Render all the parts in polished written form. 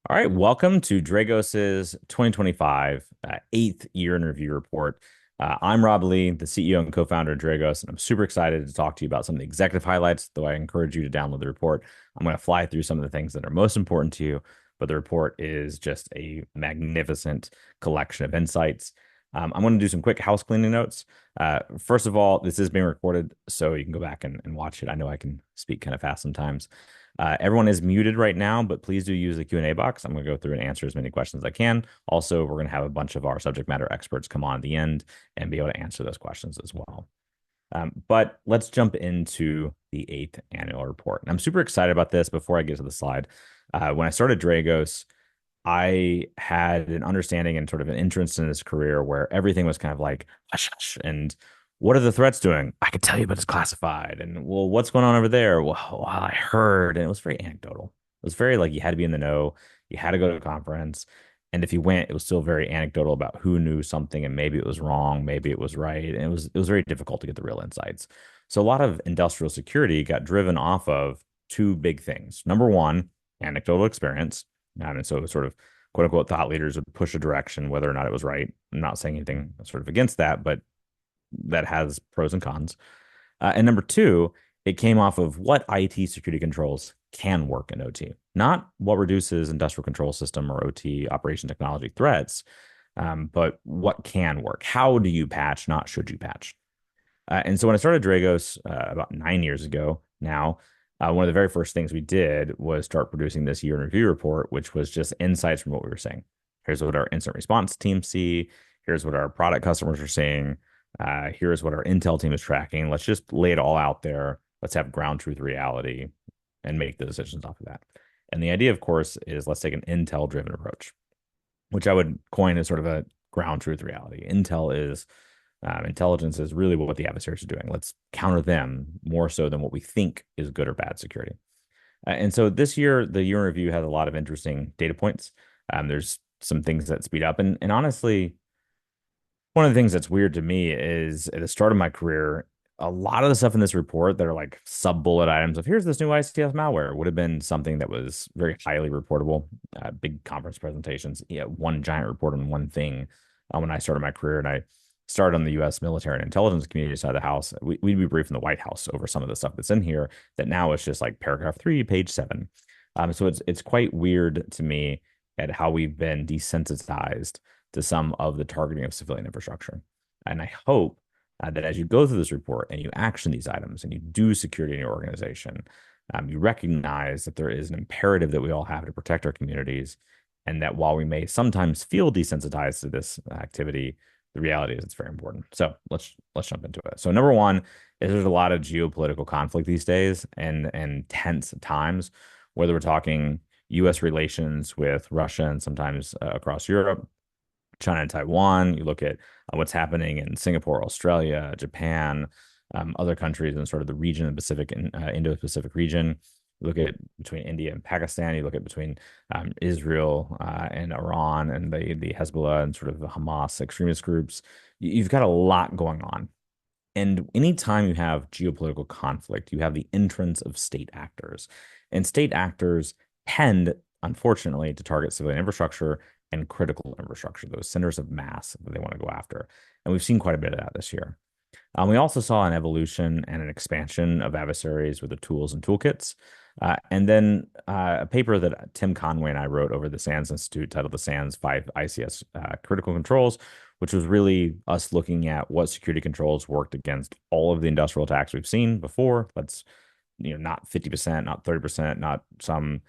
All right, welcome to Dragos's 2025 eighth year in review report. I'm Rob Lee, the CEO and co-founder of Dragos, and I'm super excited to talk to you about some of the executive highlights, though I encourage you to download the report. I'm going to fly through some of the things that are most important to you, but the report is just a magnificent collection of insights. I'm going to do some quick house cleaning notes. First of all, this is being recorded, so you can go back and watch it. I know I can speak kind of fast sometimes. Everyone is muted right now, but please do use the Q&A box. I'm going to go through and answer as many questions as I can. Also, we're going to have a bunch of our subject matter experts come on at the end and be able to answer those questions as well. But let's jump into the eighth annual report. And I'm super excited about this. Before I get to the slide, when I started Dragos, I had an understanding and sort of an interest in this career where everything was kind of like hush hush and what are the threats doing? I can tell you, but it's classified. And well, what's going on over there? Well, I heard, and it was very anecdotal. It was very like you had to be in the know, you had to go to a conference, and if you went, it was still very anecdotal about who knew something, and maybe it was wrong, maybe it was right, and it was very difficult to get the real insights. So a lot of industrial security got driven off of two big things. Number one, anecdotal experience, and so sort of quote unquote thought leaders would push a direction, whether or not it was right. I'm not saying anything sort of against that, but that has pros and cons. And number two, it came off of what IT security controls can work in OT, not what reduces industrial control system or OT operation technology threats, but what can work. How do you patch, not should you patch? And so when I started Dragos about 9 years ago now, one of the very first things we did was start producing this year in review report, which was just insights from what we were saying. Here's what our incident response team see. Here's what our product customers are seeing. Here's what our Intel team is tracking. Let's just lay it all out there. Let's have ground truth reality and make the decisions off of that. And the idea, of course, is let's take an Intel driven approach, which I would coin as sort of a ground truth reality. Intelligence is really what the adversaries are doing. Let's counter them more so than what we think is good or bad security. And so this year, the year in review has a lot of interesting data points. There's some things that speed up. And honestly, one of the things that's weird to me is at the start of my career, a lot of the stuff in this report that are like sub bullet items of here's this new ICS malware would have been something that was very highly reportable. Big conference presentations, yeah, one giant report on one thing. When I started my career and I started on the U.S. military and intelligence community side of the house, we'd be briefing the White House over some of the stuff that's in here that now is just like paragraph 3, page 7. So it's quite weird to me at how we've been desensitized to some of the targeting of civilian infrastructure. And I hope that as you go through this report and you action these items and you do security in your organization, you recognize that there is an imperative that we all have to protect our communities, and that while we may sometimes feel desensitized to this activity, the reality is it's very important. So let's jump into it. So number one is there's a lot of geopolitical conflict these days and tense times, whether we're talking U.S. relations with Russia and sometimes across Europe, China and Taiwan. You look at what's happening in Singapore, Australia, Japan, other countries in sort of the region, the Pacific and Indo-Pacific region. You look at between India and Pakistan. You look at between Israel and Iran and the Hezbollah and sort of the Hamas extremist groups. You've got a lot going on. And anytime you have geopolitical conflict, you have the entrance of state actors. And state actors tend, unfortunately, to target civilian infrastructure and critical infrastructure, those centers of mass that they want to go after. And we've seen quite a bit of that this year. We also saw an evolution and an expansion of adversaries with the tools and toolkits. And then a paper that Tim Conway and I wrote over the SANS Institute titled The SANS 5 ICS Critical Controls, which was really us looking at what security controls worked against all of the industrial attacks we've seen before. Let's, not 50%, not 30%, not some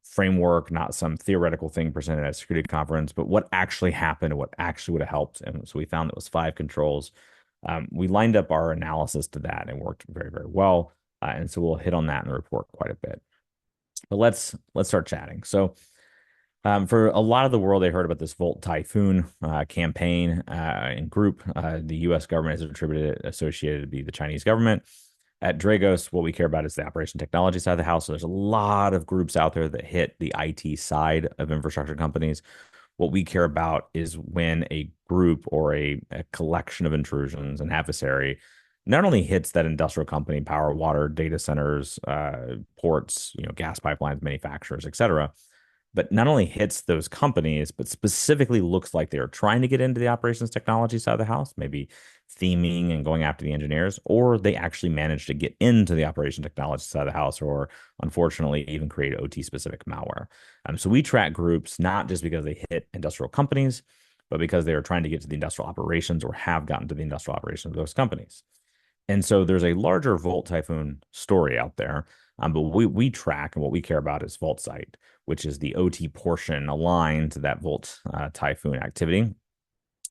framework, not some theoretical thing presented at a security conference, but what actually happened and what actually would have helped. And so we found it was 5 controls. We lined up our analysis to that and it worked very, very well. And so we'll hit on that in the report quite a bit. But let's start chatting. So for a lot of the world, they heard about this Volt Typhoon campaign and group. The U.S. government has attributed it associated to be the Chinese government. At Dragos, what we care about is the operation technology side of the house. So there's a lot of groups out there that hit the IT side of infrastructure companies. What we care about is when a group or a collection of intrusions, an adversary, not only hits that industrial company, power, water, data centers, ports, gas pipelines, manufacturers, et cetera, but not only hits those companies, but specifically looks like they are trying to get into the operations technology side of the house, maybe theming and going after the engineers, or they actually manage to get into the operation technology side of the house, or unfortunately even create OT specific malware. So we track groups not just because they hit industrial companies, but because they are trying to get to the industrial operations or have gotten to the industrial operations of those companies. And so there's a larger Volt Typhoon story out there. But we track and what we care about is Vaultsite, which is the OT portion aligned to that Volt Typhoon activity.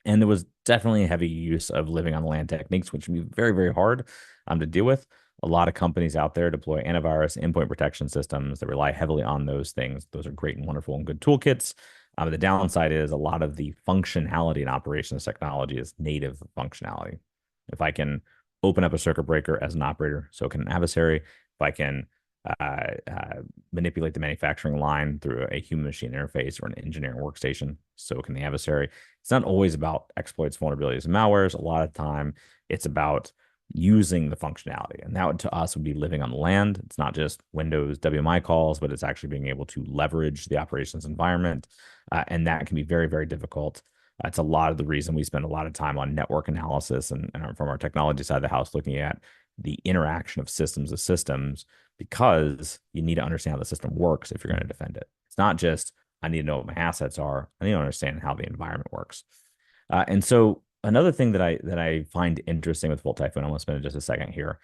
And there was definitely a heavy use of living on the land techniques, which can be very, very hard to deal with. A lot of companies out there deploy antivirus, endpoint protection systems that rely heavily on those things. Those are great and wonderful and good toolkits. The downside is a lot of the functionality and operations technology is native functionality. If I can open up a circuit breaker as an operator, so can an adversary. If I can manipulate the manufacturing line through a human machine interface or an engineering workstation, so can the adversary. It's not always about exploits, vulnerabilities, and malwares. A lot of time, it's about using the functionality. And that to us would be living on the land. It's not just Windows WMI calls, but it's actually being able to leverage the operations environment. And that can be very, very difficult. That's a lot of the reason we spend a lot of time on network analysis and from our technology side of the house, looking at the interaction of systems, because you need to understand how the system works if you're going to defend it. It's not just, I need to know what my assets are. I need to understand how the environment works. And so another thing that I find interesting with Volt Typhoon, I'm going to spend just a second here,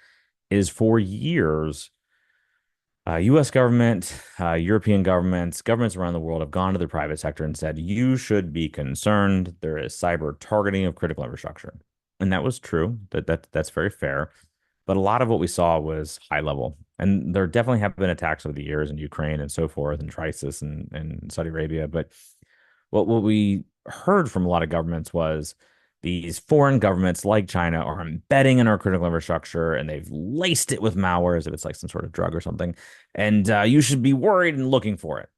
is for years, U.S. government, European governments around the world have gone to the private sector and said, you should be concerned. There is cyber targeting of critical infrastructure. And that was true. That's very fair. But a lot of what we saw was high level. And there definitely have been attacks over the years in Ukraine and so forth, and Trisis and Saudi Arabia. But what we heard from a lot of governments was these foreign governments like China are embedding in our critical infrastructure and they've laced it with malware as if it's like some sort of drug or something. And you should be worried and looking for it.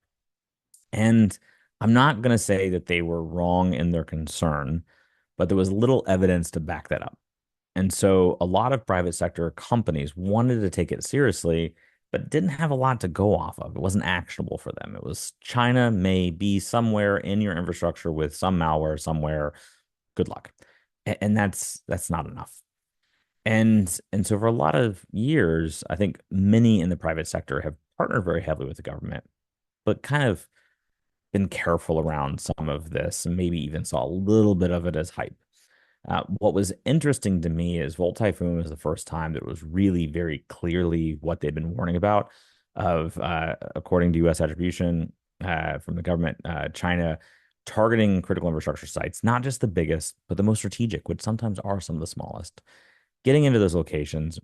And I'm not going to say that they were wrong in their concern, but there was little evidence to back that up. And so a lot of private sector companies wanted to take it seriously, but didn't have a lot to go off of. It wasn't actionable for them. It was China may be somewhere in your infrastructure with some malware somewhere. Good luck. And that's not enough. And so for a lot of years, I think many in the private sector have partnered very heavily with the government, but kind of been careful around some of this and maybe even saw a little bit of it as hype. What was interesting to me is Volt Typhoon was the first time that it was really very clearly what they'd been warning about of, according to U.S. attribution from the government, China targeting critical infrastructure sites, not just the biggest, but the most strategic, which sometimes are some of the smallest, getting into those locations,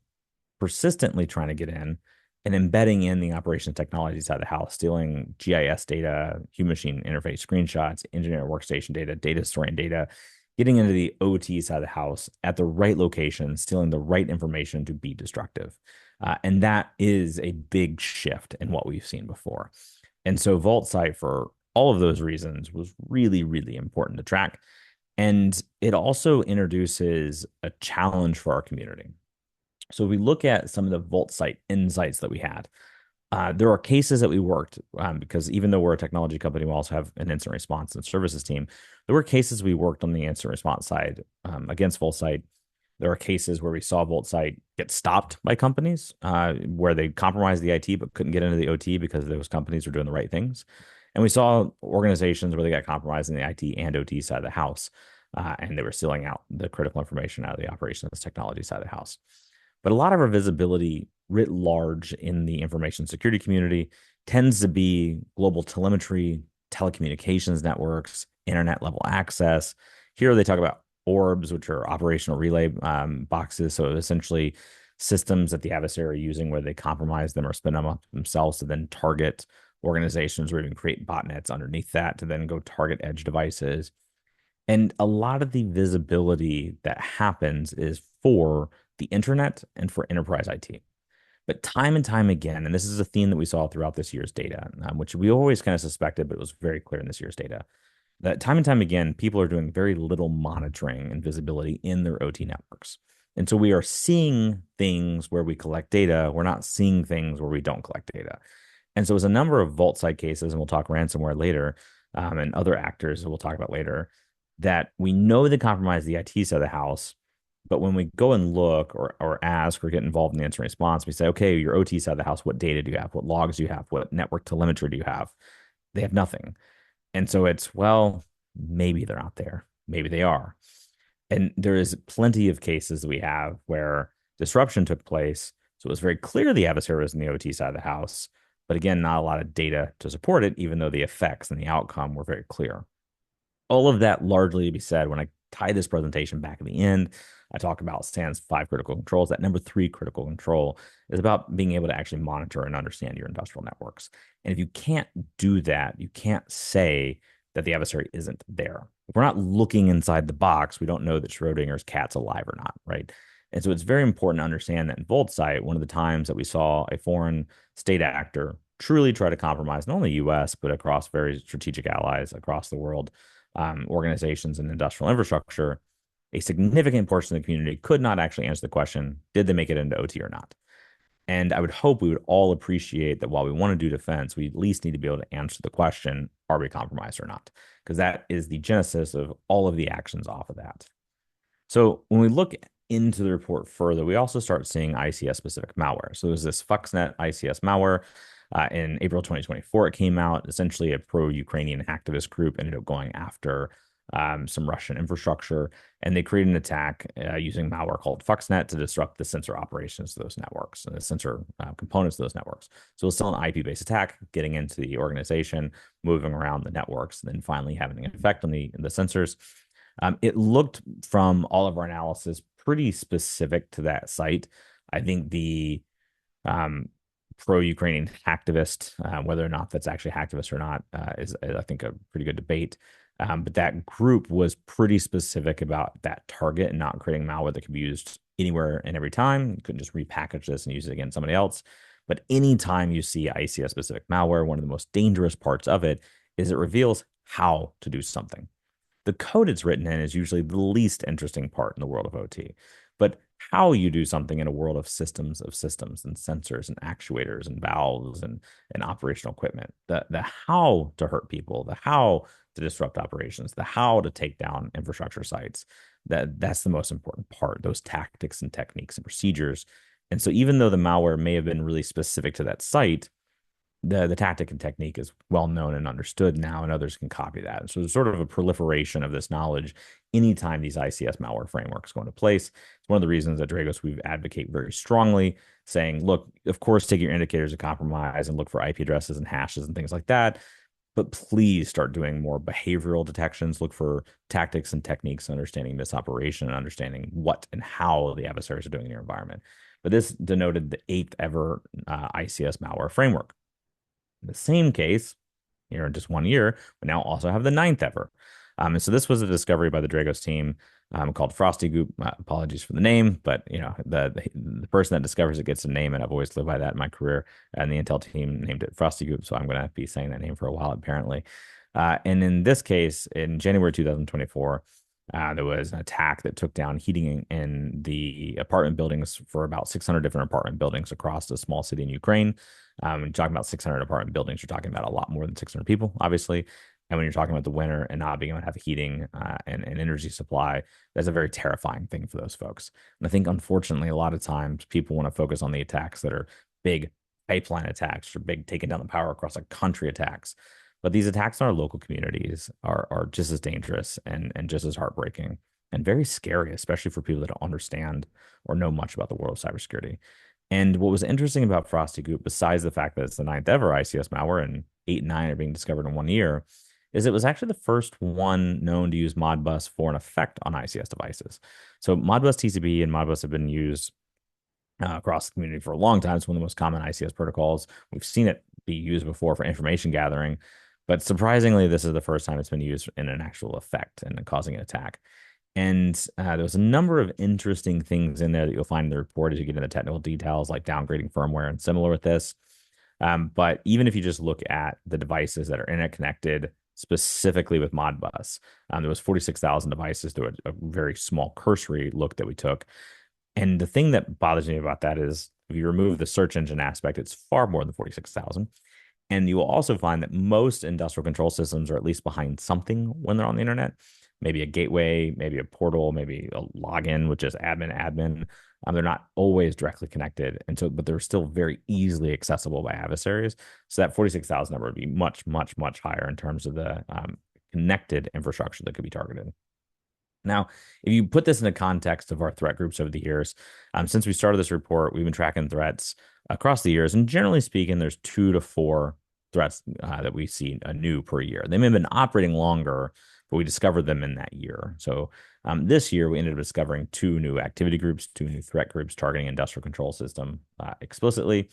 persistently trying to get in and embedding in the operations technology side of the house, stealing GIS data, human machine interface screenshots, engineer workstation data, data storing data, getting into the OT side of the house at the right location, stealing the right information to be destructive. And that is a big shift in what we've seen before. And so Vaultsite, for all of those reasons, was really, really important to track. And it also introduces a challenge for our community. So we look at some of the Vaultsite insights that we had. There are cases that we worked because even though we're a technology company, we also have an incident response and services team. There were cases we worked on the incident response side against Vaultsite. There are cases where we saw Vaultsite get stopped by companies where they compromised the IT but couldn't get into the OT because those companies were doing the right things. And we saw organizations where they got compromised in the IT and OT side of the house, and they were stealing out the critical information out of the operations technology side of the house. But a lot of our visibility writ large in the information security community tends to be global telemetry, telecommunications networks, internet level access. Here they talk about orbs, which are operational relay boxes. So essentially systems that the adversary are using where they compromise them or spin them up themselves to then target organizations or even create botnets underneath that to then go target edge devices. And a lot of the visibility that happens is for the internet and for enterprise IT. But time and time again, and this is a theme that we saw throughout this year's data, which we always kind of suspected, but it was very clear in this year's data, that time and time again, people are doing very little monitoring and visibility in their OT networks. And so we are seeing things where we collect data. We're not seeing things where we don't collect data. And so it was a number of vault site cases, and we'll talk ransomware later, and other actors that we'll talk about later, that we know they compromise the IT side of the house. But when we go and look or ask or get involved in the incident response, we say, okay, your OT side of the house, what data do you have? What logs do you have? What network telemetry do you have? They have nothing. And so it's, well, maybe they're not there. Maybe they are. And there is plenty of cases that we have where disruption took place. So it was very clear the adversary was in the OT side of the house. But again, not a lot of data to support it, even though the effects and the outcome were very clear. All of that largely to be said, when I tie this presentation back at the end, I talk about SAN's 5 critical controls. That number 3 critical control is about being able to actually monitor and understand your industrial networks. And if you can't do that, you can't say that the adversary isn't there. If we're not looking inside the box, we don't know that Schrodinger's cat's alive or not, right? And so it's very important to understand that in Bauxite, one of the times that we saw a foreign state actor truly try to compromise not only the US, but across very strategic allies across the world, organizations and industrial infrastructure, a significant portion of the community could not actually answer the question, did they make it into OT or not? And I would hope we would all appreciate that while we want to do defense, we at least need to be able to answer the question, are we compromised or not? Because that is the genesis of all of the actions off of that. So when we look into the report further, we also start seeing ICS specific malware. So there's this Fuxnet ICS malware. In April 2024, it came out. Essentially, a pro-Ukrainian activist group ended up going after some Russian infrastructure, and they created an attack using malware called Fuxnet to disrupt the sensor operations of those networks and the sensor components of those networks. So it's still an IP-based attack, getting into the organization, moving around the networks, and then finally having an effect on the sensors. It looked from all of our analysis pretty specific to that site. I think the pro-Ukrainian hacktivist, whether or not that's actually hacktivist or not, is I think a pretty good debate. But that group was pretty specific about that target and not creating malware that could be used anywhere and every time. You couldn't just repackage this and use it against somebody else. But anytime you see ICS specific malware, one of the most dangerous parts of it is it reveals how to do something. The code it's written in is usually the least interesting part in the world of OT. But how you do something in a world of systems and sensors and actuators and valves and operational equipment, the how to hurt people, the how to disrupt operations, the how to take down infrastructure sites, that's the most important part, those tactics and techniques and procedures. And so even though the malware may have been really specific to that site, the tactic and technique is well known and understood now, and others can copy that. So there's sort of a proliferation of this knowledge anytime these ICS malware frameworks go into place. It's one of the reasons at Dragos we advocate very strongly, saying, look, of course, take your indicators of compromise and look for IP addresses and hashes and things like that. But please start doing more behavioral detections. Look for tactics and techniques, understanding misoperation and understanding what and how the adversaries are doing in your environment. But this denoted the 8th ever ICS malware framework. In the same case, here in just 1 year, we now also have the 9th ever. And so this was a discovery by the Dragos team called FrostyGoop. Apologies for the name, but you know the person that discovers it gets a name, and I've always lived by that in my career. And the Intel team named it FrostyGoop, so I'm going to be saying that name for a while apparently. And in this case, in January 2024, there was an attack that took down heating in the apartment buildings for about 600 different apartment buildings across a small city in Ukraine. When you're talking about 600 apartment buildings, you're talking about a lot more than 600 people, obviously. And when you're talking about the winter and not being able to have heating and energy supply, that's a very terrifying thing for those folks. And I think, unfortunately, a lot of times people want to focus on the attacks that are big pipeline attacks or big taking down the power across a country attacks. But these attacks in our local communities are just as dangerous and just as heartbreaking and very scary, especially for people that don't understand or know much about the world of cybersecurity. And what was interesting about FrostyGoop, besides the fact that it's the 9th ever ICS malware and 8 and 9 are being discovered in 1 year, is it was actually the first one known to use Modbus for an effect on ICS devices. So Modbus TCP and Modbus have been used across the community for a long time. It's one of the most common ICS protocols. We've seen it be used before for information gathering, but surprisingly, this is the first time it's been used in an actual effect and causing an attack. And there was a number of interesting things in there that you'll find in the report as you get into the technical details, like downgrading firmware and similar with this. But even if you just look at the devices that are internet connected, specifically with Modbus, there was 46,000 devices through a very small cursory look that we took. And the thing that bothers me about that is if you remove the search engine aspect, it's far more than 46,000. And you will also find that most industrial control systems are at least behind something when they're on the internet. Maybe a gateway, maybe a portal, maybe a login, which is admin. They're not always directly connected. And so, but they're still very easily accessible by adversaries. So that 46,000 number would be much, much, much higher in terms of the connected infrastructure that could be targeted. Now, if you put this in the context of our threat groups over the years, since we started this report, we've been tracking threats across the years. And generally speaking, there's 2 to 4 threats that we see new per year. They may have been operating longer, but we discovered them in that year. So this year, we ended up discovering 2 new activity groups, 2 new threat groups targeting industrial control system explicitly.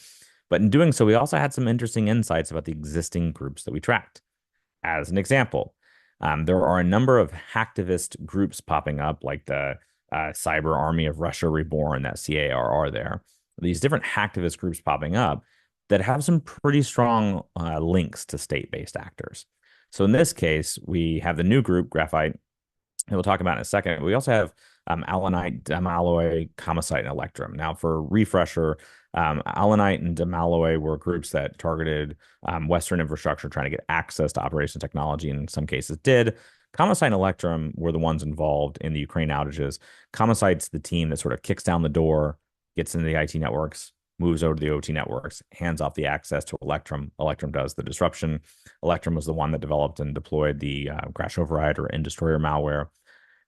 But in doing so, we also had some interesting insights about the existing groups that we tracked. As an example, there are a number of hacktivist groups popping up, like the Cyber Army of Russia Reborn, that CARR there. These different hacktivist groups popping up that have some pretty strong links to state-based actors. So in this case, we have the new group, Graphite, that we'll talk about in a second. We also have Allanite, Demalloy, Comosite, and Electrum. Now, for refresher, Allanite and Demalloy were groups that targeted Western infrastructure trying to get access to operation technology, and in some cases did. Comosite and Electrum were the ones involved in the Ukraine outages. Comosite's the team that sort of kicks down the door, gets into the IT networks, moves over to the OT networks, hands off the access to Electrum. Electrum does the disruption. Electrum was the one that developed and deployed the crash override or end destroyer malware.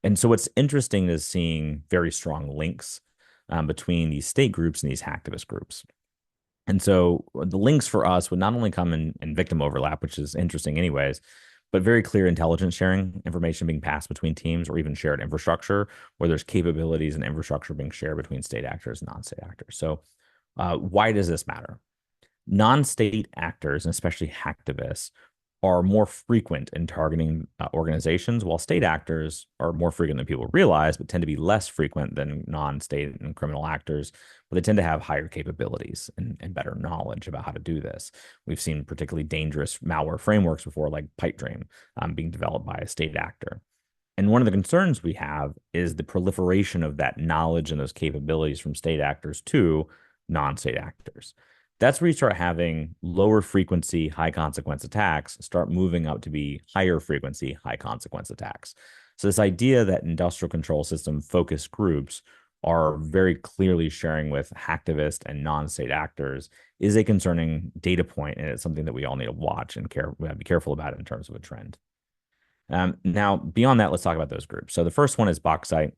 And so what's interesting is seeing very strong links between these state groups and these hacktivist groups. And so the links for us would not only come in victim overlap, which is interesting anyways, but very clear intelligence sharing, information being passed between teams, or even shared infrastructure where there's capabilities and infrastructure being shared between state actors and non-state actors. So why does this matter? Non-state actors, and especially hacktivists, are more frequent in targeting organizations, while state actors are more frequent than people realize, but tend to be less frequent than non-state and criminal actors. But they tend to have higher capabilities and better knowledge about how to do this. We've seen particularly dangerous malware frameworks before, like Pipe Dream, being developed by a state actor. And one of the concerns we have is the proliferation of that knowledge and those capabilities from state actors to non-state actors. That's where you start having lower frequency, high consequence attacks start moving up to be higher frequency, high consequence attacks. So this idea that industrial control system focused groups are very clearly sharing with hacktivist and non-state actors is a concerning data point, and it's something that we all need to watch and be careful about it in terms of a trend. Now, beyond that, let's talk about those groups. So the first one is Bauxite.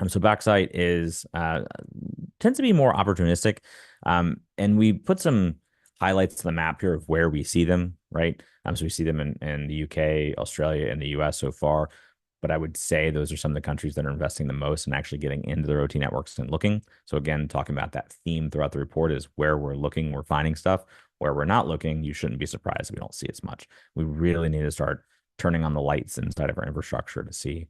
So Bauxite tends to be more opportunistic. And we put some highlights to the map here of where we see them, right? So we see them in the UK, Australia, and the US so far. But I would say those are some of the countries that are investing the most and actually getting into their OT networks and looking. So again, talking about that theme throughout the report is where we're looking, we're finding stuff. Where we're not looking, you shouldn't be surprised if we don't see as much. We really need to start turning on the lights inside of our infrastructure to see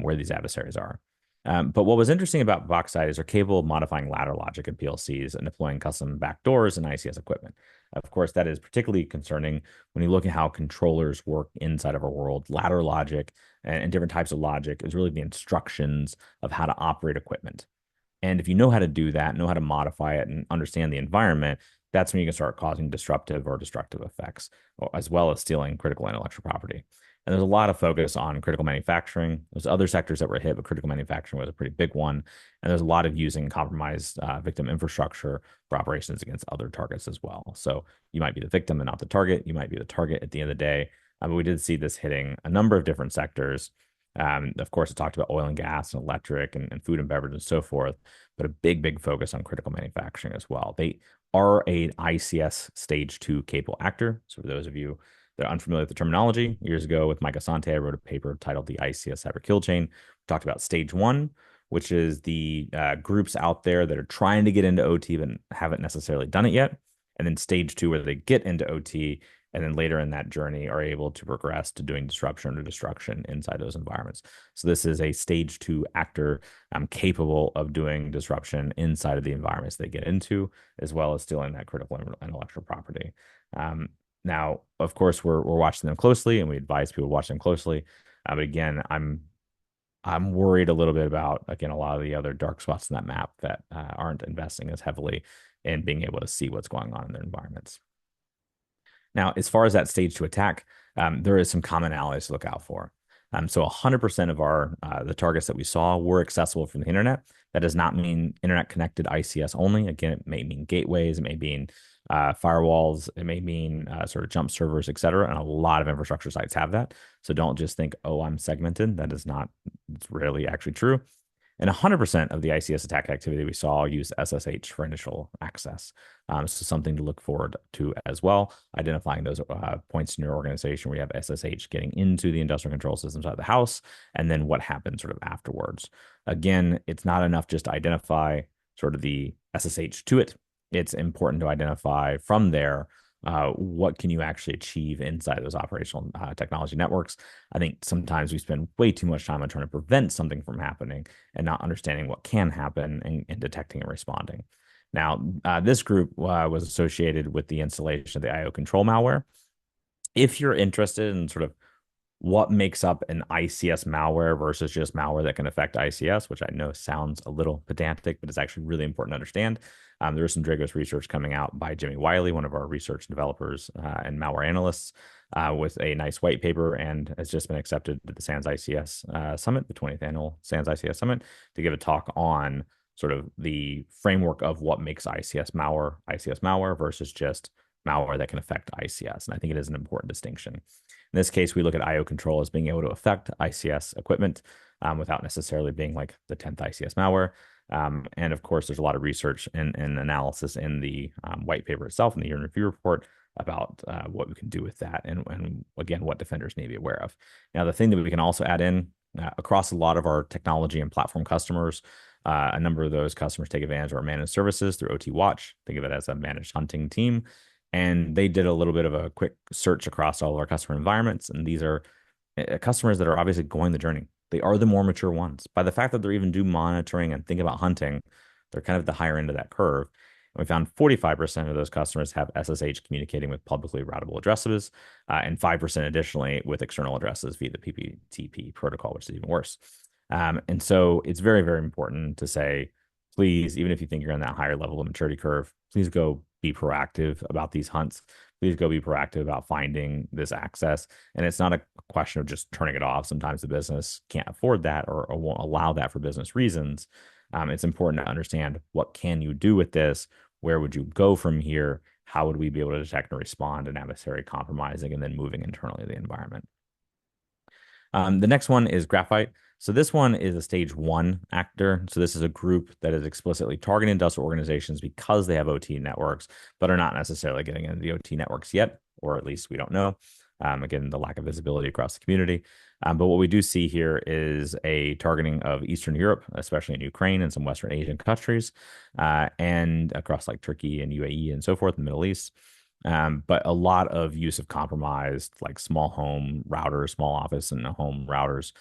where these adversaries are. But what was interesting about Bauxite is they're capable of modifying ladder logic in PLCs and deploying custom backdoors and ICS equipment. Of course, that is particularly concerning when you look at how controllers work inside of our world. Ladder logic and different types of logic is really the instructions of how to operate equipment. And if you know how to do that, know how to modify it, and understand the environment, that's when you can start causing disruptive or destructive effects, as well as stealing critical intellectual property. And there's a lot of focus on critical manufacturing. There's other sectors that were hit, but critical manufacturing was a pretty big one. And there's a lot of using compromised victim infrastructure for operations against other targets as well. So you might be the victim and not the target. You might be the target at the end of the day. But we did see this hitting a number of different sectors. Of course, it talked about oil and gas and electric and food and beverage and so forth, but a big focus on critical manufacturing as well. They are a ICS stage 2 capable actor. So for those of you that are unfamiliar with the terminology, years ago with Mike Asante, I wrote a paper titled The ICS Cyber Kill Chain. We talked about stage 1, which is the groups out there that are trying to get into OT but haven't necessarily done it yet. And then stage 2, where they get into OT and then later in that journey are able to progress to doing disruption or destruction inside those environments. So this is a stage 2 actor capable of doing disruption inside of the environments they get into, as well as stealing that critical intellectual property. Now, of course, we're watching them closely, and we advise people to watch them closely. But again, I'm worried a little bit about, again, a lot of the other dark spots in that map that aren't investing as heavily in being able to see what's going on in their environments. Now, as far as that stage to attack, there is some commonalities to look out for. So 100% of our the targets that we saw were accessible from the internet. That does not mean internet connected ICS only. Again, it may mean gateways, it may mean firewalls, it may mean sort of jump servers, et cetera. And a lot of infrastructure sites have that. So don't just think, oh, I'm segmented. That is not, it's rarely actually true. And 100% of the ICS attack activity we saw used SSH for initial access. So something to look forward to as well, identifying those points in your organization where you have SSH getting into the industrial control systems of the house, and then what happens sort of afterwards. Again, it's not enough just to identify sort of the SSH to it. It's important to identify from there what can you actually achieve inside those operational technology networks. I think sometimes we spend way too much time on trying to prevent something from happening and not understanding what can happen and detecting and responding. Now, this group was associated with the installation of the IO control malware. If you're interested in sort of what makes up an ICS malware versus just malware that can affect ICS, which I know sounds a little pedantic, but it's actually really important to understand. There is some Dragos research coming out by Jimmy Wiley, one of our research developers and malware analysts, with a nice white paper, and has just been accepted to the SANS ICS Summit, the 20th annual SANS ICS Summit, to give a talk on sort of the framework of what makes ICS malware versus just malware that can affect ICS. And I think it is an important distinction. In this case, we look at IO control as being able to affect ICS equipment without necessarily being like the 10th ICS malware. And of course, there's a lot of research and analysis in the white paper itself, in the year in review report, about what we can do with that and again, what defenders need to be aware of. Now, the thing that we can also add in across a lot of our technology and platform customers, a number of those customers take advantage of our managed services through OT Watch. Think of it as a managed hunting team. And they did a little bit of a quick search across all of our customer environments. And these are customers that are obviously going the journey. They are the more mature ones. By the fact that they're even do monitoring and think about hunting, they're kind of the higher end of that curve. And we found 45% of those customers have SSH communicating with publicly routable addresses, and 5% additionally with external addresses via the PPTP protocol, which is even worse. And so it's very, very important to say, please, even if you think you're on that higher level of maturity curve, please go be proactive about these hunts. Please go be proactive about finding this access. And it's not a question of just turning it off. Sometimes the business can't afford that or won't allow that for business reasons. It's important to understand, what can you do with this? Where would you go from here? How would we be able to detect and respond and adversary compromising and then moving internally the environment? The next one is Graphite. So this one is a stage 1 actor. So this is a group that is explicitly targeting industrial organizations because they have OT networks, but are not necessarily getting into the OT networks yet, or at least we don't know. Again, the lack of visibility across the community. But what we do see here is a targeting of Eastern Europe, especially in Ukraine and some Western Asian countries, and across like Turkey and UAE and so forth, the Middle East. But a lot of use of compromised, like small home routers, small office and home routers,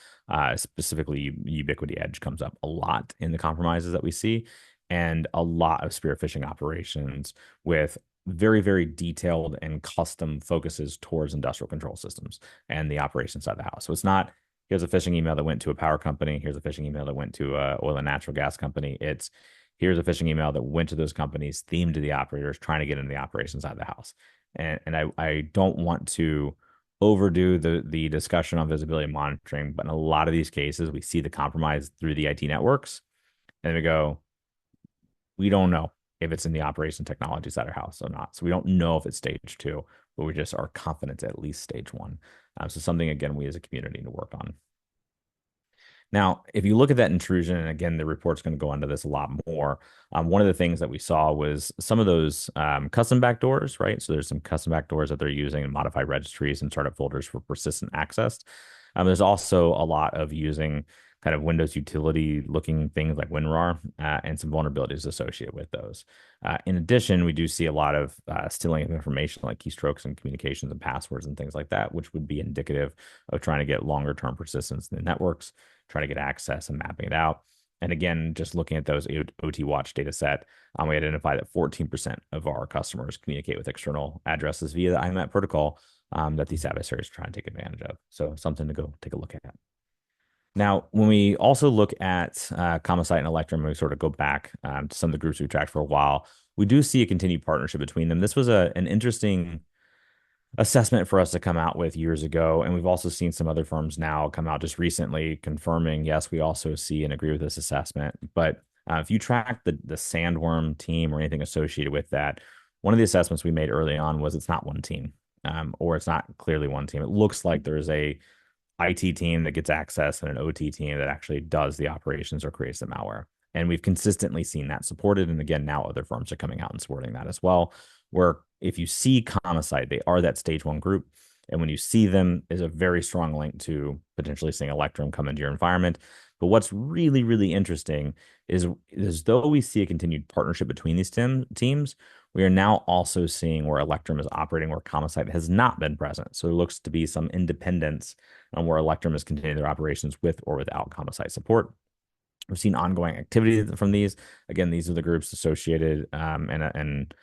specifically Ubiquity Edge comes up a lot in the compromises that we see, and a lot of spear phishing operations with very, very detailed and custom focuses towards industrial control systems and the operations side of the house. So it's not, here's a phishing email that went to a power company, here's a phishing email that went to a oil and natural gas company. It's, here's a phishing email that went to those companies, themed to the operators, trying to get into the operations side of the house. And I don't want to overdo the discussion on visibility monitoring, but in a lot of these cases, we see the compromise through the IT networks, and we go, we don't know if it's in the operation technology side of the house or not. So we don't know if it's stage 2, but we just are confident it's at least stage 1. So something, again, we as a community need to work on. Now, if you look at that intrusion, and again, the report's going to go into this a lot more. One of the things that we saw was some of those custom backdoors, right? So there's some custom backdoors that they're using in modified registries and startup folders for persistent access. There's also a lot of using kind of Windows utility looking things like WinRAR and some vulnerabilities associated with those. In addition, we do see a lot of stealing of information like keystrokes and communications and passwords and things like that, which would be indicative of trying to get longer term persistence in the networks, trying to get access and mapping it out. And again, just looking at those OT Watch data set, we identified that 14% of our customers communicate with external addresses via the IMAP protocol that these adversaries are trying to take advantage of. So something to go take a look at. Now, when we also look at Comosite and Electrum, we sort of go back to some of the groups we've tracked for a while, we do see a continued partnership between them. This was an interesting assessment for us to come out with years ago. And we've also seen some other firms now come out just recently confirming, yes, we also see and agree with this assessment. But if you track the Sandworm team or anything associated with that, one of the assessments we made early on was it's not one team, or it's not clearly one team. It looks like there's a IT team that gets access and an OT team that actually does the operations or creates the malware. And we've consistently seen that supported. And again, now other firms are coming out and supporting that as well. Where if you see Comicide, they are that stage one group. And when you see them, is a very strong link to potentially seeing Electrum come into your environment. But what's really, really interesting is though we see a continued partnership between these teams, we are now also seeing where Electrum is operating where Comicide has not been present. So there looks to be some independence on where Electrum is continuing their operations with or without Comicide support. We've seen ongoing activity from these. Again, these are the groups associated and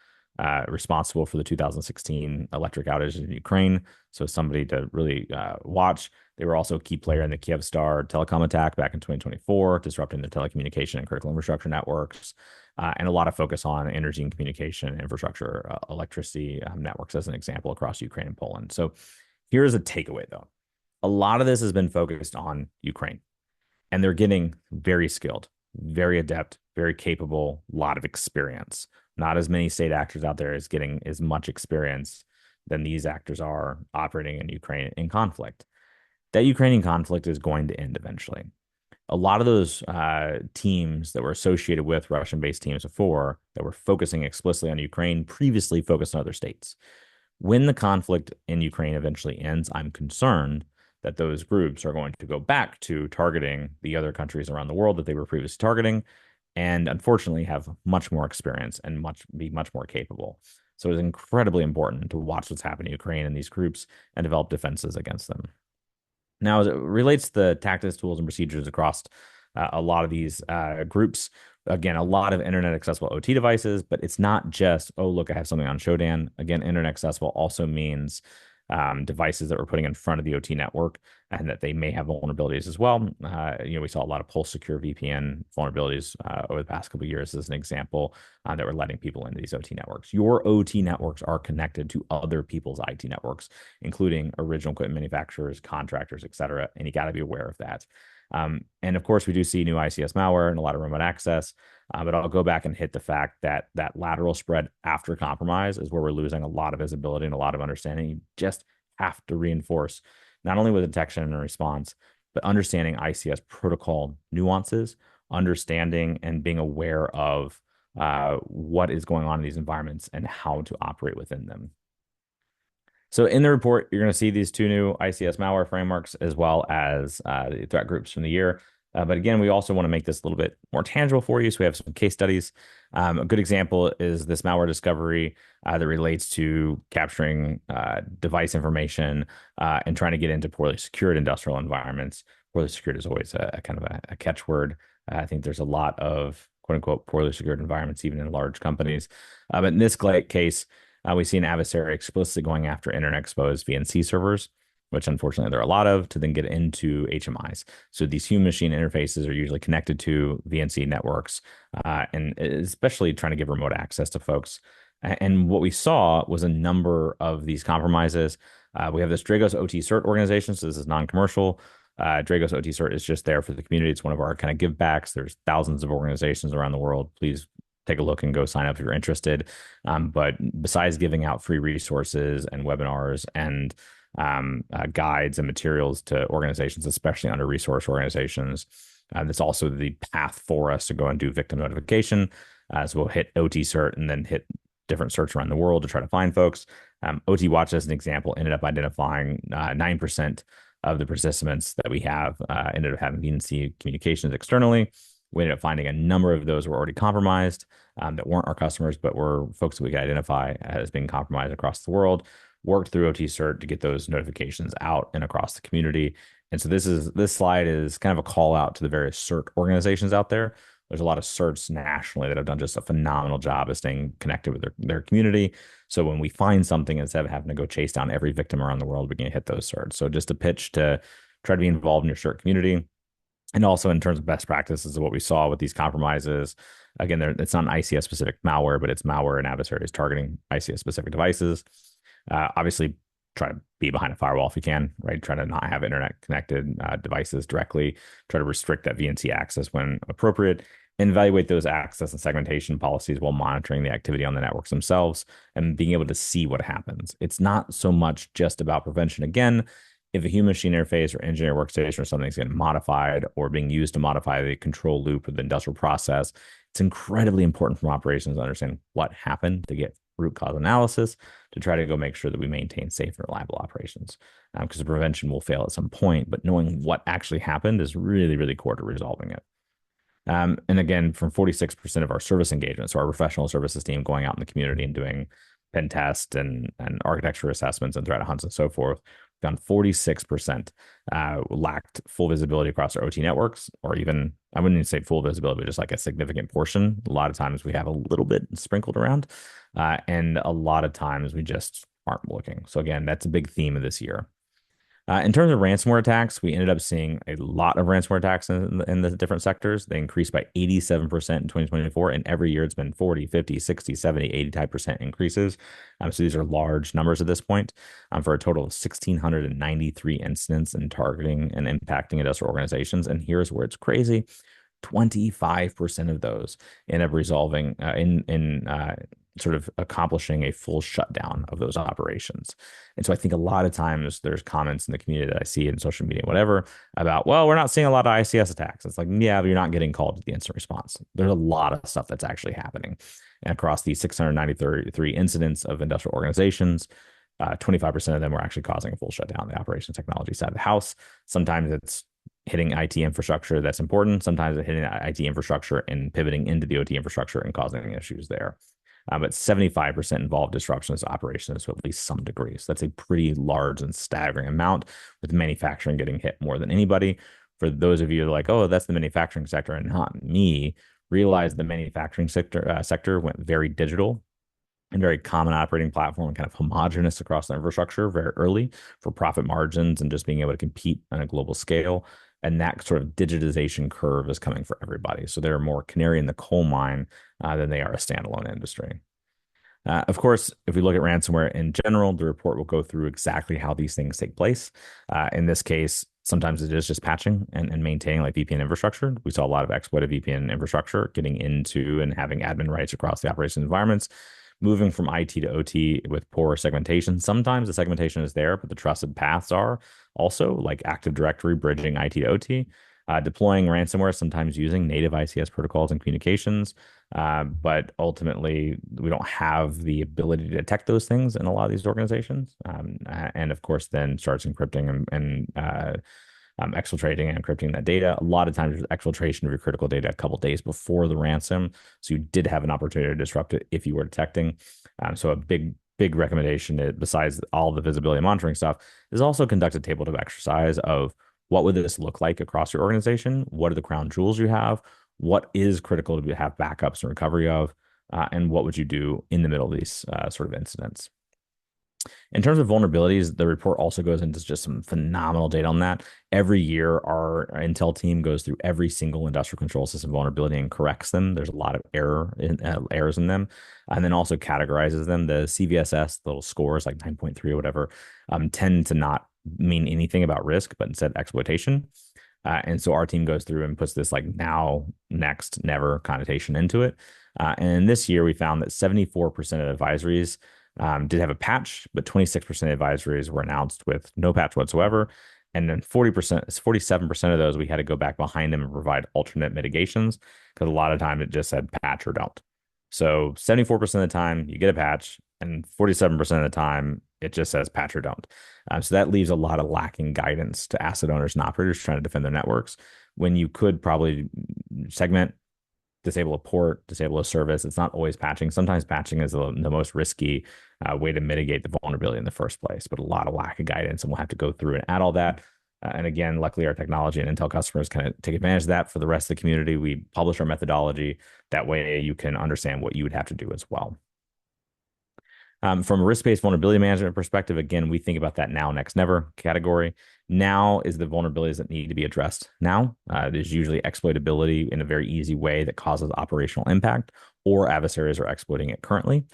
responsible for the 2016 electric outage in Ukraine. So somebody to really watch. They were also a key player in the Kyivstar telecom attack back in 2024, disrupting their telecommunication and critical infrastructure networks, and a lot of focus on energy and communication infrastructure, electricity networks as an example across Ukraine and Poland. So here's a takeaway, though. A lot of this has been focused on Ukraine, and they're getting very skilled, very adept, very capable, a lot of experience. Not as many state actors out there as getting as much experience than these actors are operating in Ukraine in conflict. That Ukrainian conflict is going to end eventually. A lot of those teams that were associated with Russian-based teams before that were focusing explicitly on Ukraine previously focused on other states. When the conflict in Ukraine eventually ends, I'm concerned that those groups are going to go back to targeting the other countries around the world that they were previously targeting, and unfortunately have much more experience and be much more capable. So it's incredibly important to watch what's happening in Ukraine and these groups and develop defenses against them. Now, as it relates to the tactics, tools, and procedures across a lot of these groups, again, a lot of internet accessible OT devices, but it's not just, oh, look, I have something on Shodan. Again, internet accessible also means devices that we're putting in front of the OT network and that they may have vulnerabilities as well. We saw a lot of Pulse Secure VPN vulnerabilities over the past couple of years as an example that were letting people into these OT networks. Your OT networks are connected to other people's IT networks, including original equipment manufacturers, contractors, et cetera, and you got to be aware of that. And of course, we do see new ICS malware and a lot of remote access. But I'll go back and hit the fact that that lateral spread after compromise is where we're losing a lot of visibility and a lot of understanding. You just have to reinforce not only with detection and response, but understanding ICS protocol nuances, understanding and being aware of what is going on in these environments and how to operate within them. So in the report, you're going to see these two new ICS malware frameworks as well as the threat groups from the year. But again, we also want to make this a little bit more tangible for you. So we have some case studies. A good example is this malware discovery that relates to capturing device information and trying to get into poorly secured industrial environments. Poorly secured is always a kind of a catchword. I think there's a lot of quote unquote poorly secured environments, even in large companies. But in this case, we see an adversary explicitly going after internet exposed VNC servers, which unfortunately there are a lot of, to then get into HMIs. So these human machine interfaces are usually connected to VNC networks, and especially trying to give remote access to folks. And what we saw was a number of these compromises. We have this Dragos OT Cert organization, so this is non-commercial. Dragos OT Cert is just there for the community. It's one of our kind of give backs. There's thousands of organizations around the world. Please take a look and go sign up if you're interested. But besides giving out free resources and webinars and guides and materials to organizations, especially under resource organizations, that's also the path for us to go and do victim notification. So we'll hit OT Cert and then hit different certs around the world to try to find folks. OT Watch, as an example, ended up identifying 9% of the participants that we have ended up having VNC communications externally. We ended up finding a number of those were already compromised that weren't our customers, but were folks that we could identify as being compromised across the world. Worked through OT Cert to get those notifications out and across the community. And so this slide is kind of a call out to the various CERT organizations out there. There's a lot of certs nationally that have done just a phenomenal job of staying connected with their community. So when we find something, instead of having to go chase down every victim around the world, we can hit those certs. So just a pitch to try to be involved in your cert community. And also in terms of best practices of what we saw with these compromises, again, it's not an ICS specific malware, but it's malware and adversaries targeting ICS specific devices. Obviously, try to be behind a firewall if you can, right? Try to not have internet connected devices directly. Try to restrict that VNC access when appropriate. And evaluate those access and segmentation policies while monitoring the activity on the networks themselves and being able to see what happens. It's not so much just about prevention. Again, if a human machine interface or engineer workstation or something's getting modified or being used to modify the control loop of the industrial process, it's incredibly important from operations to understand what happened to get root cause analysis to try to go make sure that we maintain safe and reliable operations. Because the prevention will fail at some point, but knowing what actually happened is really, really core to resolving it. And again, from 46% of our service engagement, so our professional services team going out in the community and doing pen tests and architecture assessments and threat hunts and so forth, found 46% lacked full visibility across our OT networks, or even, I wouldn't even say full visibility, but just like a significant portion. A lot of times we have a little bit sprinkled around, and a lot of times we just aren't looking. So again, that's a big theme of this year. In terms of ransomware attacks, we ended up seeing a lot of ransomware attacks in the different sectors. They increased by 87% in 2024, and every year it's been 40, 50, 60, 70, 85% increases. So these are large numbers at this point, for a total of 1,693 incidents in targeting and impacting industrial organizations. And here's where it's crazy. 25% of those end up resolving in sort of accomplishing a full shutdown of those operations. And so I think a lot of times there's comments in the community that I see in social media, whatever, about, well, we're not seeing a lot of ICS attacks. It's like, yeah, but you're not getting called to the instant response. There's a lot of stuff that's actually happening. And across these 693 incidents of industrial organizations, 25% of them were actually causing a full shutdown on the operations technology side of the house. Sometimes it's hitting IT infrastructure that's important. Sometimes it's hitting IT infrastructure and pivoting into the OT infrastructure and causing issues there. But 75% involve disruptions to operations to at least some degree. So that's a pretty large and staggering amount, with manufacturing getting hit more than anybody. For those of you that are like, oh, that's the manufacturing sector and not me, realize the manufacturing sector went very digital and very common operating platform and kind of homogenous across the infrastructure very early for profit margins and just being able to compete on a global scale. And that sort of digitization curve is coming for everybody. So they're more canary in the coal mine than they are a standalone industry. Of course, if we look at ransomware in general, the report will go through exactly how these things take place. In this case, sometimes it is just patching and maintaining like VPN infrastructure. We saw a lot of exploited VPN infrastructure getting into and having admin rights across the operations environments, moving from IT to OT with poor segmentation. Sometimes the segmentation is there, but the trusted paths are also like Active Directory bridging IT to OT. Deploying ransomware, sometimes using native ICS protocols and communications. But ultimately, we don't have the ability to detect those things in a lot of these organizations. And of course, then starts encrypting and exfiltrating and encrypting that data. A lot of times, there's exfiltration of your critical data a couple days before the ransom. So you did have an opportunity to disrupt it if you were detecting. So a big recommendation, besides all the visibility and monitoring stuff, is also conduct a tabletop exercise of what would this look like across your organization? What are the crown jewels you have? What is critical to have backups and recovery of? And what would you do in the middle of these sort of incidents? In terms of vulnerabilities, the report also goes into just some phenomenal data on that. Every year, our Intel team goes through every single industrial control system vulnerability and corrects them. There's a lot of errors in them, and then also categorizes them. The CVSS, the little scores like 9.3 or whatever, tend to not mean anything about risk, but instead exploitation. And so our team goes through and puts this like now, next, never connotation into it. And this year, we found that 74% of advisories did have a patch, but 26% of advisories were announced with no patch whatsoever. And then 47% of those, we had to go back behind them and provide alternate mitigations, because a lot of time it just said patch or don't. So 74% of the time you get a patch, and 47% of the time it just says patch or don't. So that leaves a lot of lacking guidance to asset owners and operators trying to defend their networks, when you could probably segment, disable a port, disable a service. It's not always patching. Sometimes patching is the most risky way to mitigate the vulnerability in the first place, but a lot of lack of guidance, and we'll have to go through and add all that. And again, luckily, our technology and Intel customers kind of take advantage of that. For the rest of the community, we publish our methodology. That way you can understand what you would have to do as well. From a risk-based vulnerability management perspective, again, we think about that now, next, never category. Now is the vulnerabilities that need to be addressed now. There's usually exploitability in a very easy way that causes operational impact, or adversaries are exploiting it currently.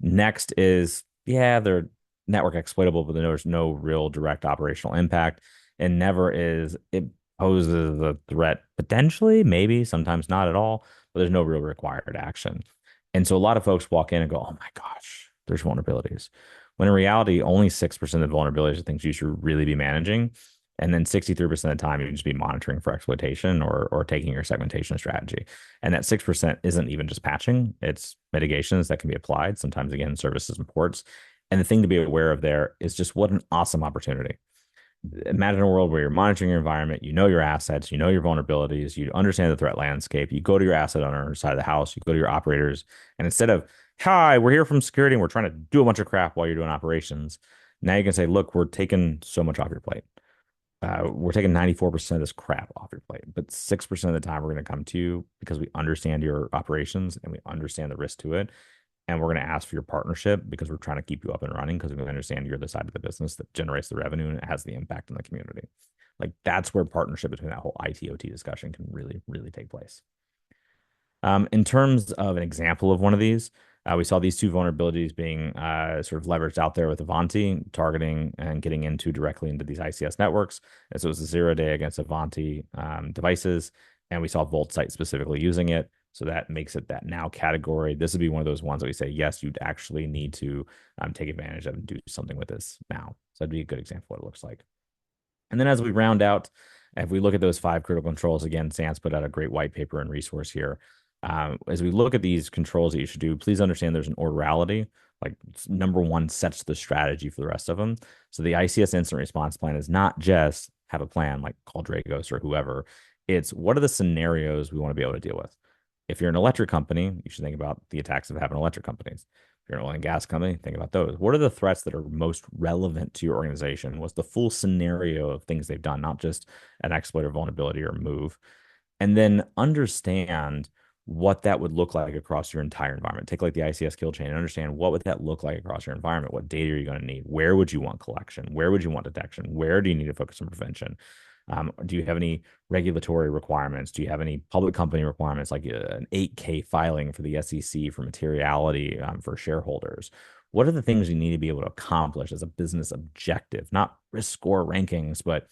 Next is, yeah, they're network exploitable, but there's no real direct operational impact, and never is it poses a threat potentially, maybe, sometimes not at all, but there's no real required action. And so a lot of folks walk in and go, oh my gosh, there's vulnerabilities. When in reality, only 6% of vulnerabilities are things you should really be managing. And then 63% of the time, you can just be monitoring for exploitation or taking your segmentation strategy. And that 6% isn't even just patching, it's mitigations that can be applied, sometimes again, services and ports. And the thing to be aware of there is just what an awesome opportunity. Imagine a world where you're monitoring your environment, you know your assets, you know your vulnerabilities, you understand the threat landscape, you go to your asset owner side of the house, you go to your operators, and instead of, hi, we're here from security and we're trying to do a bunch of crap while you're doing operations, now you can say, look, we're taking so much off your plate. We're taking 94% of this crap off your plate, but 6% of the time we're going to come to you because we understand your operations and we understand the risk to it. And we're going to ask for your partnership because we're trying to keep you up and running because we understand you're the side of the business that generates the revenue and it has the impact on the community. Like that's where partnership between that whole IT/OT discussion can really, really take place. In terms of an example of one of these, we saw these two vulnerabilities being sort of leveraged out there with Avanti, targeting and getting into directly into these ICS networks. And so it was a 0-day against Avanti devices, and we saw Voltsite specifically using it. So that makes it that now category. This would be one of those ones that we say, yes, you'd actually need to take advantage of and do something with this now. So that'd be a good example of what it looks like. And then as we round out, if we look at those 5 critical controls, again, SANS put out a great white paper and resource here. As we look at these controls that you should do, please understand there's an orderality. Like number one sets the strategy for the rest of them. So the ICS incident response plan is not just have a plan like call Dragos or whoever. It's what are the scenarios we want to be able to deal with. If you're an electric company, you should think about the attacks that happen in electric companies. If you're an oil and gas company, think about those. What are the threats that are most relevant to your organization? What's the full scenario of things they've done, not just an exploit or vulnerability or move? And then understand what that would look like across your entire environment. Take like the ICS kill chain and understand what would that look like across your environment? What data are you going to need? Where would you want collection? Where would you want detection? Where do you need to focus on prevention? Do you have any regulatory requirements? Do you have any public company requirements like an 8K filing for the SEC for materiality for shareholders? What are the things you need to be able to accomplish as a business objective, not risk score rankings, but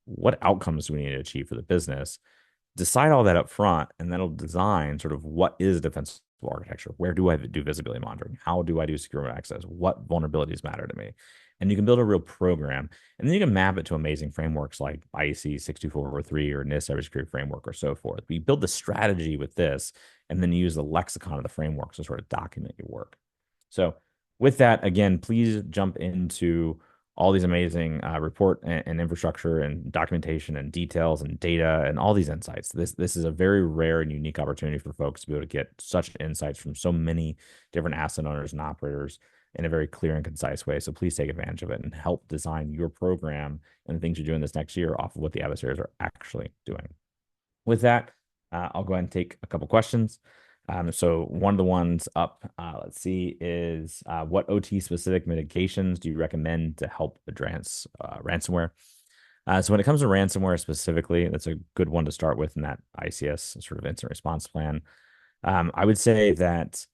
what outcomes do we need to achieve for the business? Decide all that up front, and that'll design sort of what is defensible architecture. Where do I do visibility monitoring? How do I do secure remote access? What vulnerabilities matter to me? And you can build a real program, and then you can map it to amazing frameworks like IEC 62443 or NIST Cybersecurity Framework or so forth. But you build the strategy with this, and then you use the lexicon of the frameworks to sort of document your work. So with that, again, please jump into all these amazing report and infrastructure and documentation and details and data and all these insights. This is a very rare and unique opportunity for folks to be able to get such insights from so many different asset owners and operators in a very clear and concise way. So please take advantage of it and help design your program and the things you're doing this next year off of what the adversaries are actually doing. With that, I'll go ahead and take a couple questions. So one of the ones up, let's see, is what OT specific mitigations do you recommend to help address ransomware? So when it comes to ransomware specifically, that's a good one to start with in that ICS sort of incident response plan. I would say that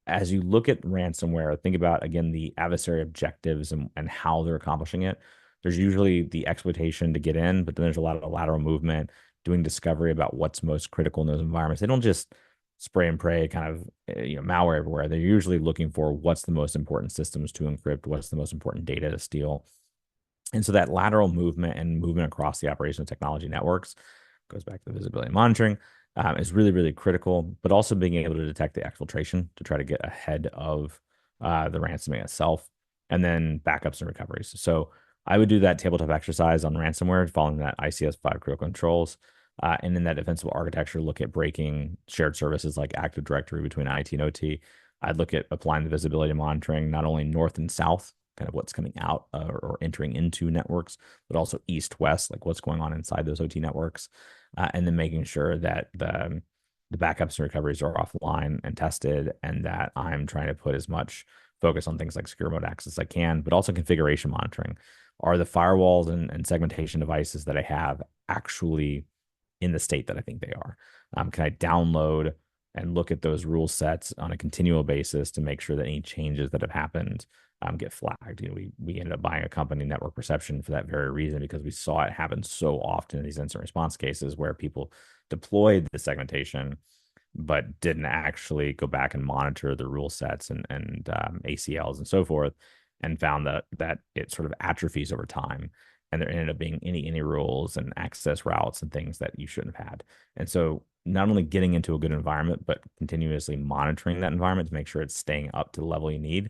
as you look at ransomware, think about, again, the adversary objectives and how they're accomplishing it. There's usually the exploitation to get in, but then there's a lot of lateral movement, doing discovery about what's most critical in those environments. They don't just spray and pray kind of malware everywhere. They're usually looking for what's the most important systems to encrypt, what's the most important data to steal. And so that lateral movement and movement across the operation of technology networks goes back to the visibility monitoring is really, really critical, but also being able to detect the exfiltration to try to get ahead of the ransomware itself, and then backups and recoveries. So I would do that tabletop exercise on ransomware, following that ICS 5 critical controls. And in that defensible architecture, look at breaking shared services like Active Directory between IT and OT. I'd look at applying the visibility monitoring, not only north and south, kind of what's coming out or entering into networks, but also east west, like what's going on inside those OT networks, and then making sure that the backups and recoveries are offline and tested, and that I'm trying to put as much focus on things like secure remote access as I can, but also configuration monitoring. Are the firewalls and segmentation devices that I have actually in the state that I think they are? Can I download and look at those rule sets on a continual basis to make sure that any changes that have happened get flagged. We ended up buying a company, Network Perception, for that very reason, because we saw it happen so often in these incident response cases where people deployed the segmentation but didn't actually go back and monitor the rule sets and ACLs and so forth, and found that it sort of atrophies over time, and there ended up being any rules and access routes and things that you shouldn't have had. And so not only getting into a good environment, but continuously monitoring that environment to make sure it's staying up to the level you need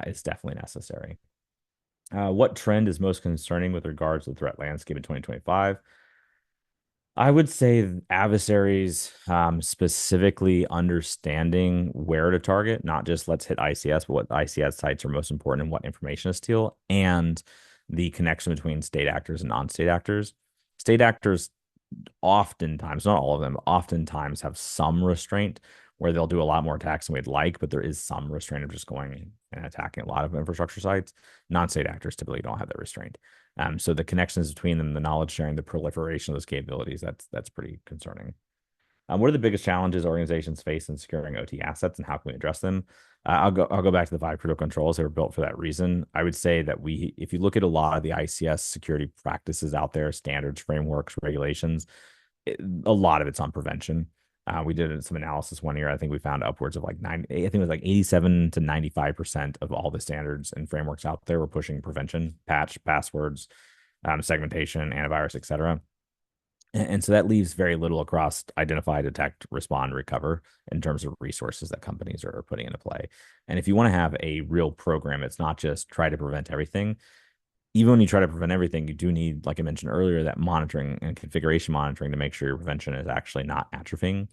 is definitely necessary. What trend is most concerning with regards to the threat landscape in 2025? I would say adversaries specifically understanding where to target, not just let's hit ICS, but what ICS sites are most important and what information to steal, and the connection between state actors and non-state actors. State actors oftentimes, not all of them, oftentimes have some restraint where they'll do a lot more attacks than we'd like, but there is some restraint of just going and attacking a lot of infrastructure sites. Non-state actors typically don't have that restraint. So the connections between them, the knowledge sharing, the proliferation of those capabilities, that's pretty concerning. What are the biggest challenges organizations face in securing OT assets, and how can we address them? I'll go back to the five critical controls. They were built for that reason. I would say that if you look at a lot of the ICS security practices out there, standards, frameworks, regulations, a lot of it's on prevention. We did some analysis one year. I think we found upwards of like I think it was like 87 to 95% of all the standards and frameworks out there were pushing prevention, patch, passwords, segmentation, antivirus, etc. And so that leaves very little across identify, detect, respond, recover in terms of resources that companies are putting into play. And if you want to have a real program, it's not just try to prevent everything. Even when you try to prevent everything, you do need, like I mentioned earlier, that monitoring and configuration monitoring to make sure your prevention is actually not atrophying.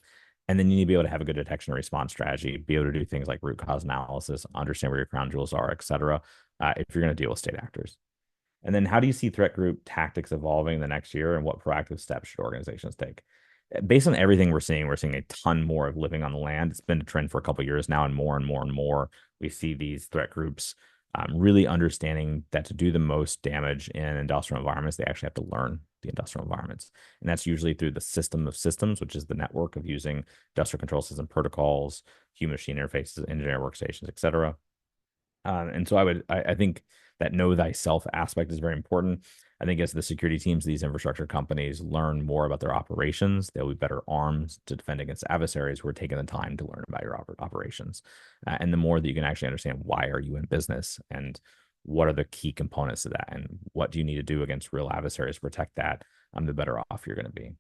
And then you need to be able to have a good detection and response strategy, be able to do things like root cause analysis, understand where your crown jewels are, et cetera, if you're going to deal with state actors. And then how do you see threat group tactics evolving the next year, and what proactive steps should organizations take? Based on everything we're seeing a ton more of living on the land. It's been a trend for a couple of years now, and more and more and more we see these threat groups really understanding that to do the most damage in industrial environments, they actually have to learn the industrial environments. And that's usually through the system of systems, which is the network of using industrial control system protocols, human machine interfaces, engineer workstations, et cetera. And so I think that know thyself aspect is very important. I think as the security teams of these infrastructure companies learn more about their operations, they'll be better armed to defend against adversaries who are taking the time to learn about your operations. And the more that you can actually understand why are you in business and what are the key components of that and what do you need to do against real adversaries to protect that, the better off you're going to be.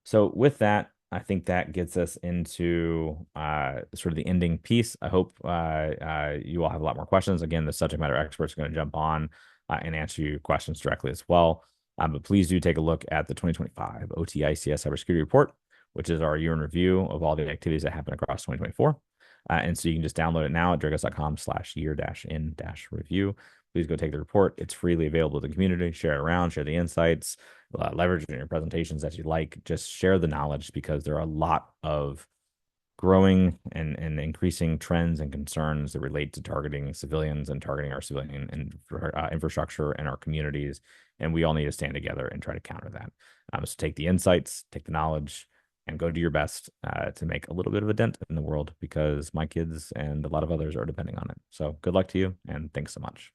So with that, I think that gets us into sort of the ending piece. I hope you all have a lot more questions. Again, the subject matter experts are going to jump on and answer your questions directly as well. But please do take a look at the 2025 OTICS Cybersecurity Report, which is our year in review of all the activities that happened across 2024. And so you can just download it now at dragos.com/year-in-review. Please go take the report. It's freely available to the community. Share it around, share the insights, leverage it in your presentations as you like. Just share the knowledge because there are a lot of growing and increasing trends and concerns that relate to targeting civilians and targeting our civilian infrastructure and our communities. And we all need to stand together and try to counter that. So take the insights, take the knowledge, and go do your best to make a little bit of a dent in the world because my kids and a lot of others are depending on it. So good luck to you, and thanks so much.